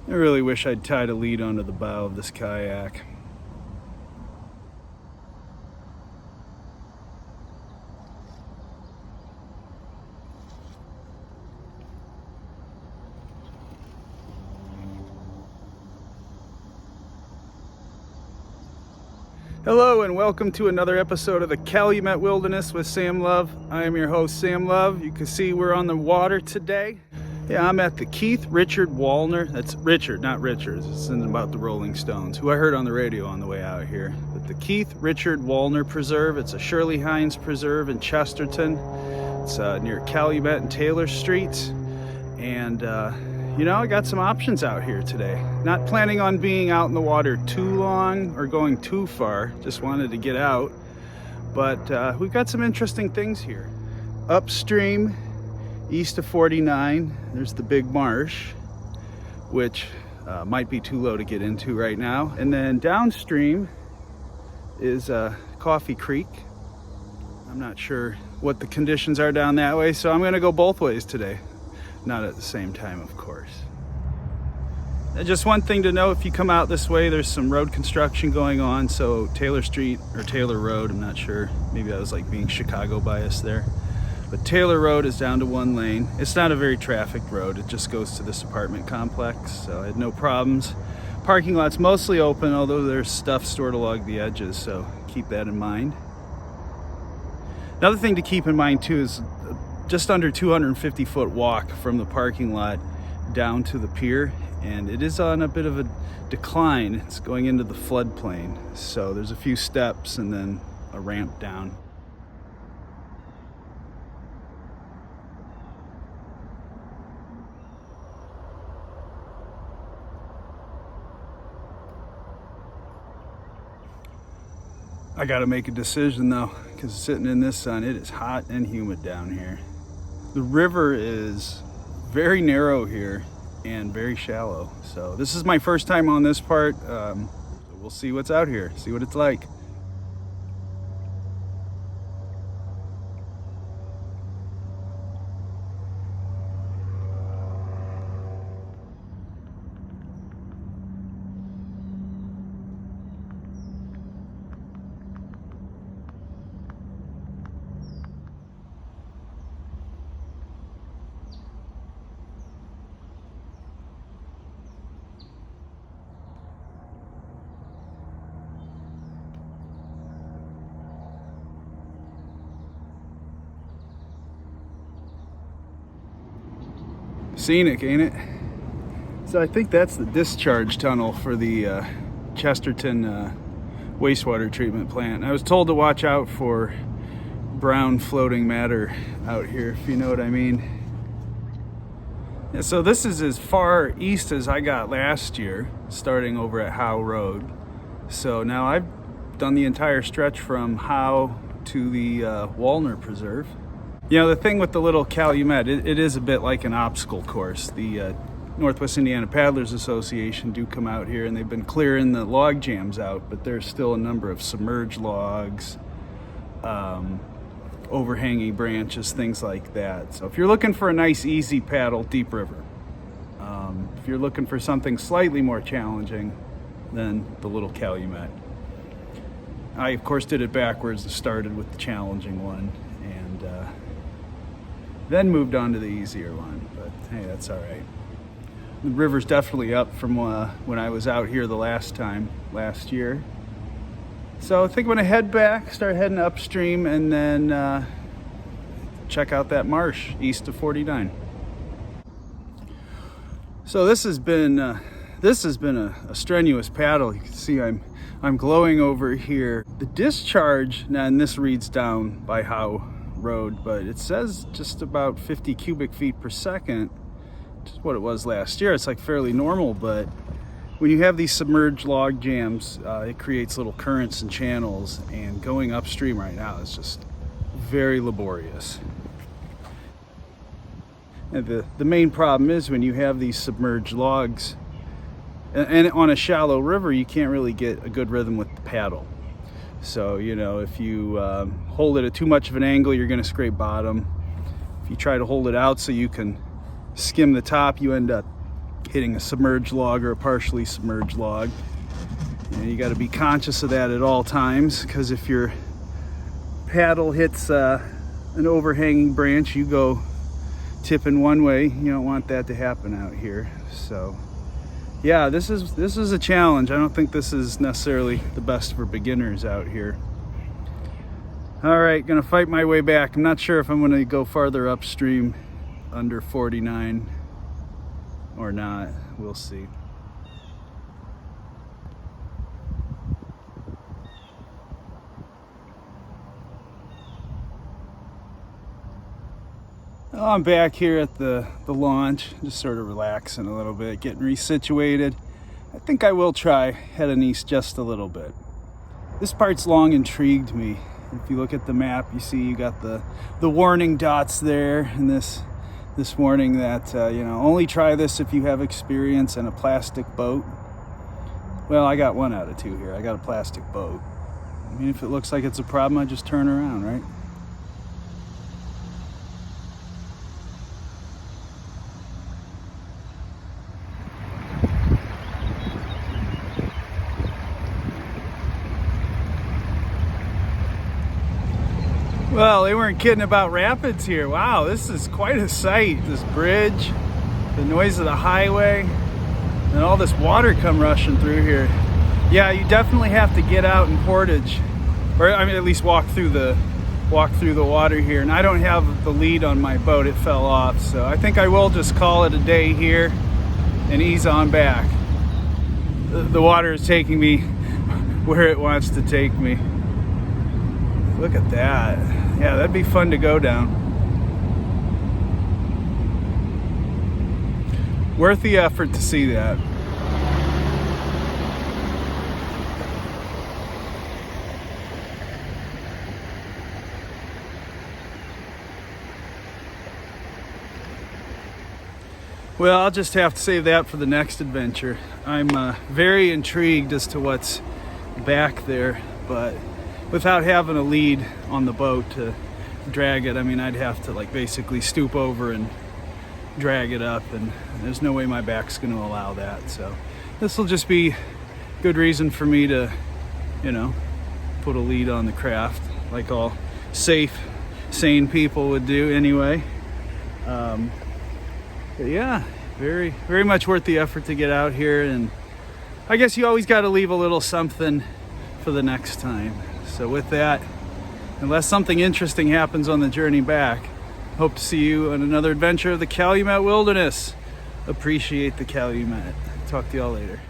I really wish I'd tied a lead onto the bow of this kayak. Hello and welcome to another episode of the Calumet Wilderness with Sam Love. I am your host, Sam Love. You can see we're on the water today. Yeah, I'm at the Keith Richard Walner. That's Richard, not Richards. It's about the Rolling Stones, who I heard on the radio on the way out here. But the Keith Richard Walner Preserve. It's a Shirley Hines Preserve in Chesterton. It's near Calumet and Taylor Streets. And you know, I got some options out here today. Not planning on being out in the water too long or going too far. Just wanted to get out. But we've got some interesting things here. Upstream, east of 49, there's the big marsh, which might be too low to get into right now. And then downstream is Coffee Creek. I'm not sure what the conditions are down that way, so I'm gonna go both ways today. Not at the same time, of course. And just one thing to know, if you come out this way, there's some road construction going on. So Taylor Street or Taylor Road, I'm not sure. Maybe I was like being Chicago biased there. But Taylor Road is down to one lane. It's not a very trafficked road. It just goes to this apartment complex. So I had no problems. Parking lot's mostly open, although there's stuff stored along the edges. So keep that in mind. Another thing to keep in mind too is just under 250-foot walk from the parking lot down to the pier, and it is on a bit of a decline. It's going into the floodplain, so there's a few steps and then a ramp down. I gotta make a decision though, because sitting in this sun, it is hot and humid down here. The river is very narrow here and very shallow. So this is my first time on this part. We'll see what's out here, see what it's like. Scenic, ain't it? So I think that's the discharge tunnel for the Chesterton wastewater treatment plant. I was told to watch out for brown floating matter out here, if you know what I mean. Yeah, so this is as far east as I got last year, starting over at Howe Road. So now I've done the entire stretch from Howe to the Walner Preserve. You know, the thing with the Little Calumet, it is a bit like an obstacle course. The Northwest Indiana Paddlers Association do come out here, and they've been clearing the log jams out, but there's still a number of submerged logs, overhanging branches, things like that. So if you're looking for a nice, easy paddle, deep river. If you're looking for something slightly more challenging, then the Little Calumet. I, of course, did it backwards and started with the challenging one, and then moved on to the easier one, but hey, that's all right. The river's definitely up from when I was out here the last year. So I think I'm gonna head back, start heading upstream, and then check out that marsh east of 49. So this has been a strenuous paddle. You can see I'm glowing over here. The discharge, now, and this reads down by Howe Road, but it says just about 50 cubic feet per second, which is what it was last year. It's like fairly normal, but when you have these submerged log jams, it creates little currents and channels, and going upstream right now is just very laborious. And the main problem is when you have these submerged logs, and on a shallow river, you can't really get a good rhythm with the paddle. So, you know, if you hold it at too much of an angle, you're going to scrape bottom. If you try to hold it out so you can skim the top, you end up hitting a submerged log or a partially submerged log. You got to be conscious of that at all times, because if your paddle hits an overhanging branch, you go tipping one way. You don't want that to happen out here. So yeah, this is a challenge. I don't think this is necessarily the best for beginners out here. All right, gonna fight my way back. I'm not sure if I'm gonna go farther upstream under 49 or not. We'll see. Well, I'm back here at the launch, just sort of relaxing a little bit, getting resituated. I think I will try heading east just a little bit. This part's long intrigued me. If you look at the map, you see you got the warning dots there, and this warning that only try this if you have experience in a plastic boat. Well, I got 1 out of 2 here. I got a plastic boat. I mean, if it looks like it's a problem, I just turn around, right? Well, they weren't kidding about rapids here. Wow, this is quite a sight. This bridge, the noise of the highway, and all this water come rushing through here. Yeah, you definitely have to get out in portage, or I mean at least walk through the water here. And I don't have the lead on my boat, it fell off. So I think I will just call it a day here and ease on back. The water is taking me where it wants to take me. Look at that. Yeah, that'd be fun to go down. Worth the effort to see that. Well, I'll just have to save that for the next adventure. I'm very intrigued as to what's back there, but without having a lead on the boat to drag it, I mean, I'd have to like basically stoop over and drag it up, and there's no way my back's going to allow that. So this will just be good reason for me to, put a lead on the craft like all safe, sane people would do anyway. But yeah, very, very much worth the effort to get out here, and I guess you always got to leave a little something for the next time. So with that, unless something interesting happens on the journey back, hope to see you on another adventure of the Calumet Wilderness. Appreciate the Calumet. Talk to y'all later.